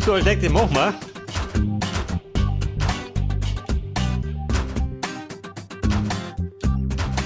So, ich denke, den machen wir.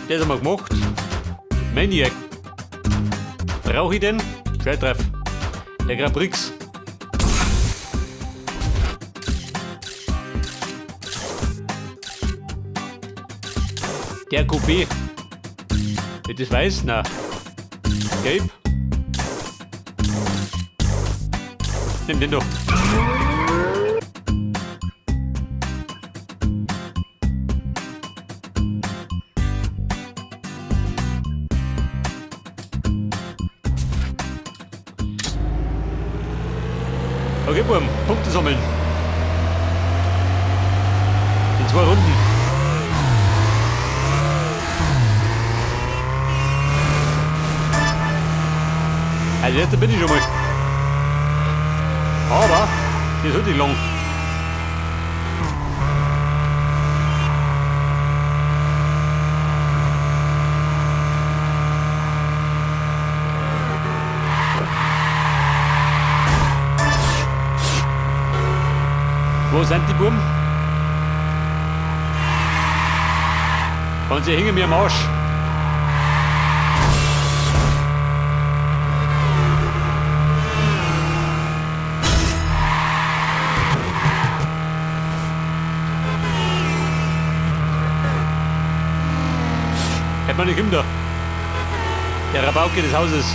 Das haben wir gemacht. Maniac. Brauche ich den? Scheitreff. Der Grand Prix. Der Coupé. Wird das weiß? Nein. Gelb. Nimm den doch. Okay, Buben, Punkte sammeln. In 2 Runden. Also jetzt bin ich schon mal. Aber, das ist wirklich lang. Wo sind die Buben? Und sie hängen mir am Arsch. Hätte man nicht Kinder. Der Rabauke des Hauses.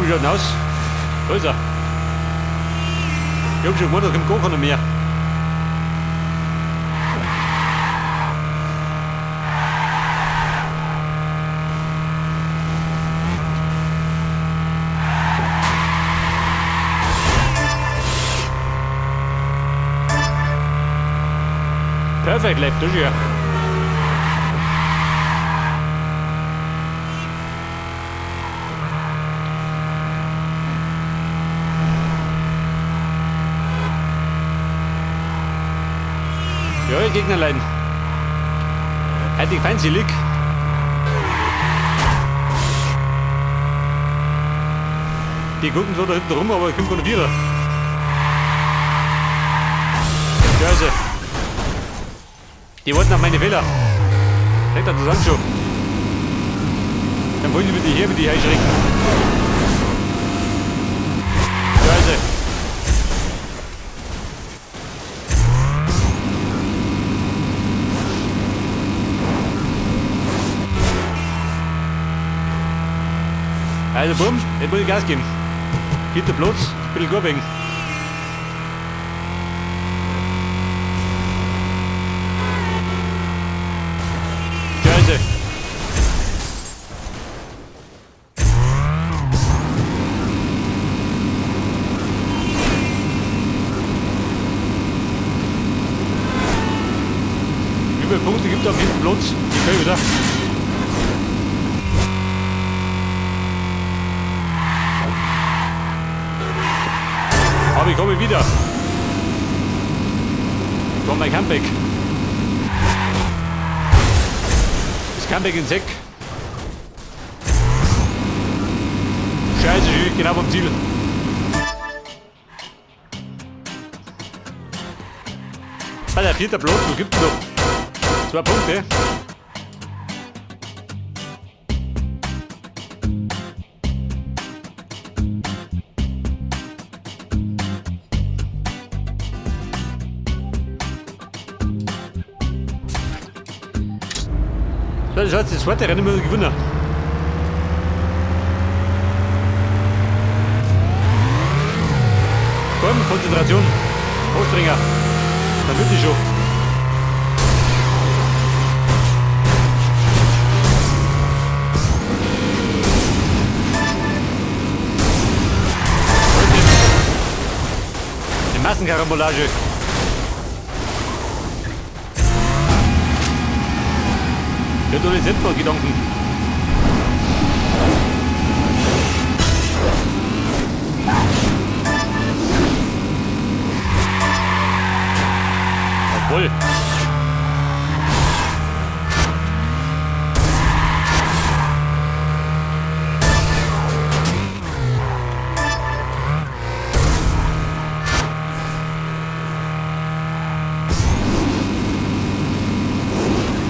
Wie schaut denn aus? Da ist er. Ich hab schon gemeint, da kommt gar keiner mehr. Perfekt, lebt das hier. Ja, Gegnerlein. Heute feindselig. Die gucken zwar da hinten rum, aber ich komme gar nicht wieder. Scheiße. Die warten auf meine Fehler. Denkt an das an schon. Dann wollen die mit die hier einschrecken. Scheiße. Also bumm, jetzt muss ich Gas geben. Gibt der Platz, ein bisschen gut wegen. Scheiße. Wie viele Punkte gibt es auf diesem Platz? Ich kann wieder. Aber ich komme wieder. Von mein Comeback. Das Comeback in Seck. Scheiße, ich bin genau vom Ziel. Ah, der 4. Platz, wo gibt es noch? 2 Punkte. Das heißt, das zweite Rennen muss ich gewinnen. Komm, Konzentration. Anstrenger. Dann wird die schon. Eine Massenkarambolage. Ich hab doch nicht selbst mal Gedanken. Jawohl.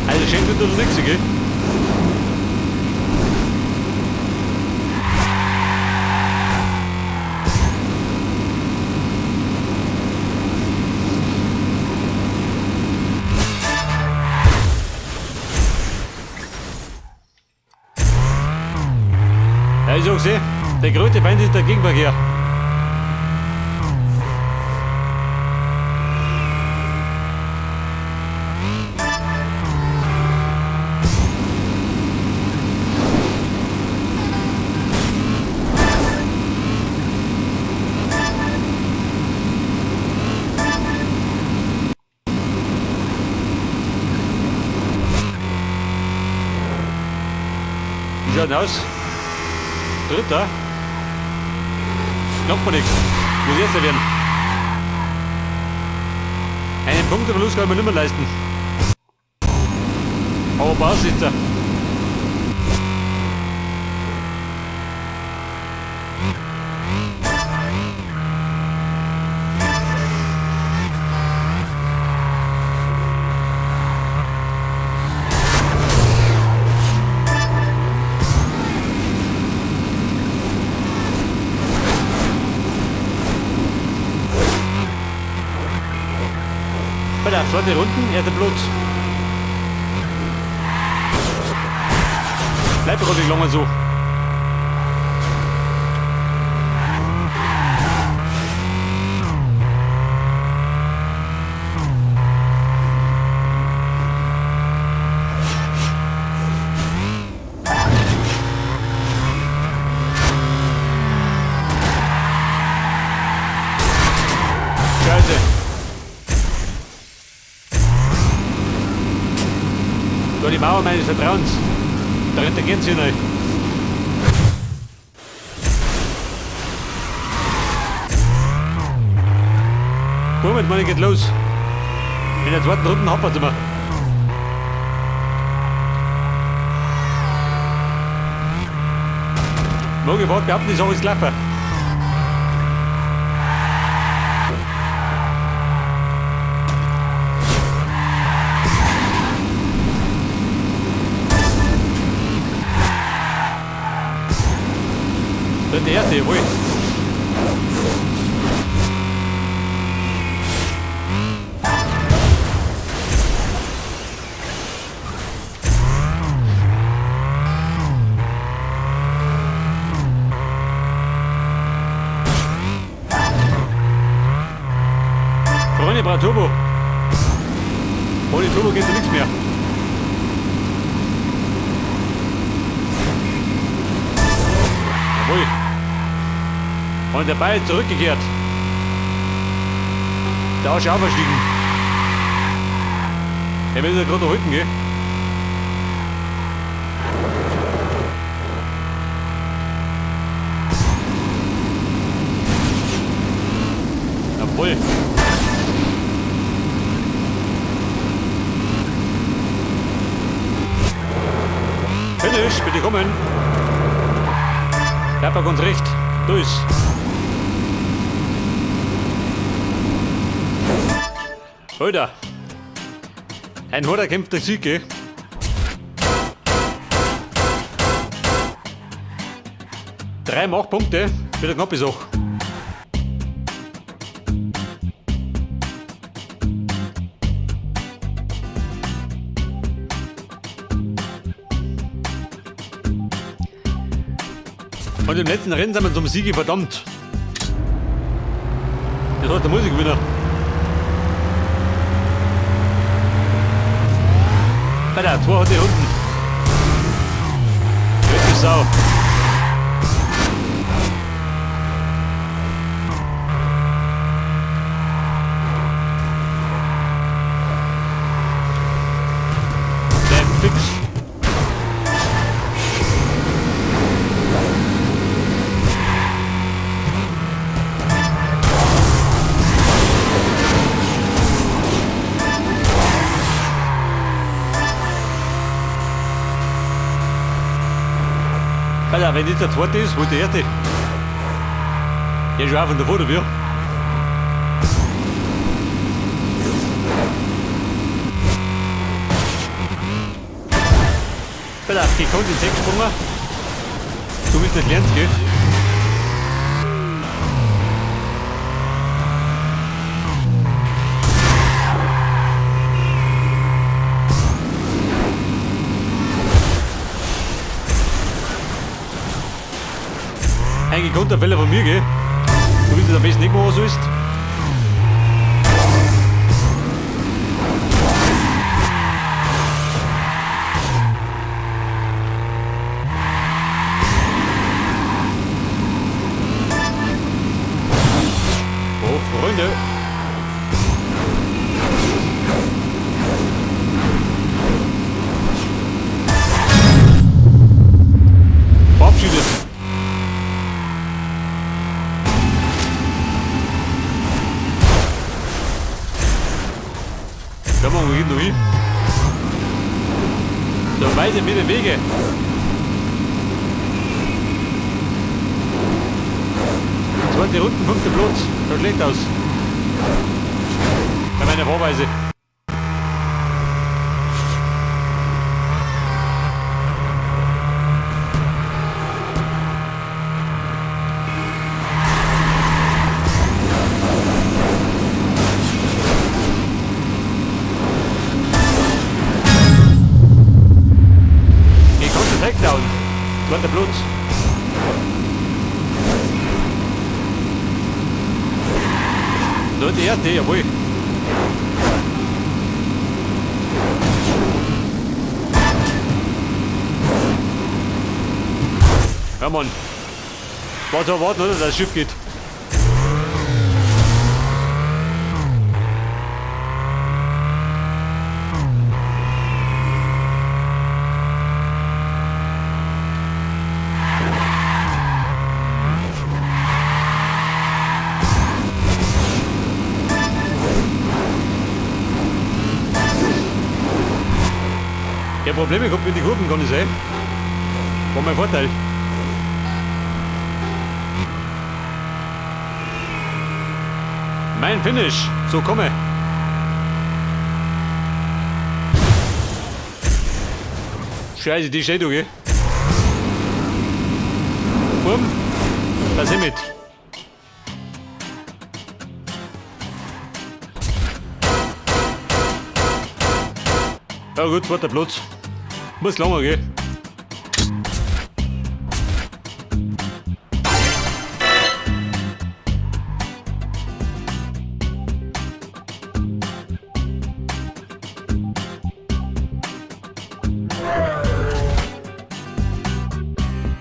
Also schenkt dir doch nichts, gell? Ja, ich sag's eh, der größte Feind ist der Gegenverkehr. Wie schaut denn aus? Dritter? Glaubt man nichts. Muss erster werden. Einen Punkteverlust kann man nicht mehr leisten. Aber passt jetzt. Bei der zweiten Runden, erster Platz. Bleibt doch nicht lange so. Scheiße. Da die Mauer meines Vertrauens. Dahinter geht's hier nicht. Moment, Mann, geht los. In der zweiten Runde happert's immer. Morgen fahrt behaupten, die Sache ist gelaufen. Der erste, jawohl. Freunde, braucht Turbo. Ohne Turbo geht da nichts mehr. Jawohl. Und der Ball ist zurückgekehrt. Der Arsch auch verstiegen. Er will ja gerade noch rücken, gell? Jawohl. Finish, bitte kommen. Bleibt bei uns recht. Durch. Alter. Ein harter kämpfter Sieg, gell? Drei Machpunkte, wieder knapp ist auch. Und im letzten Rennen sind wir zum Siege verdammt. Das hat der Musikgewinner. Bei der 2 hat die Runden. Grüß Sau. Fix. Ja, wenn jetzt der zweite ist, wo der erste. Der ist schon auch von davor, oder wie? Bitte, gekonnt ins Heck gesprungen. Du willst nicht lernen, gell? Ein gekonnter Fehler von mir, gell? Du willst es am besten nicht machen, was du willst. Oh, Freunde. Verabschiedet. Schau mal, wo geht noch hin? So, Weise mit den Wege. Zweite Runden, 5. Platz. Schaut schlecht aus. Bei meiner Vorweise. Takedown. Zweiter Platz. Nur die erste, jawohl. Ja, Mann. War zu erwarten, oder? Dass das Schiff geht. Ja, Probleme gehabt mit den Kurven, kann ich sagen. War mein Vorteil. Mein Finish. So, komme. Scheiße, die steht du, gell? Bumm. Da sind wir mit. Ja gut, zweiter Platz. Muss langer gehen.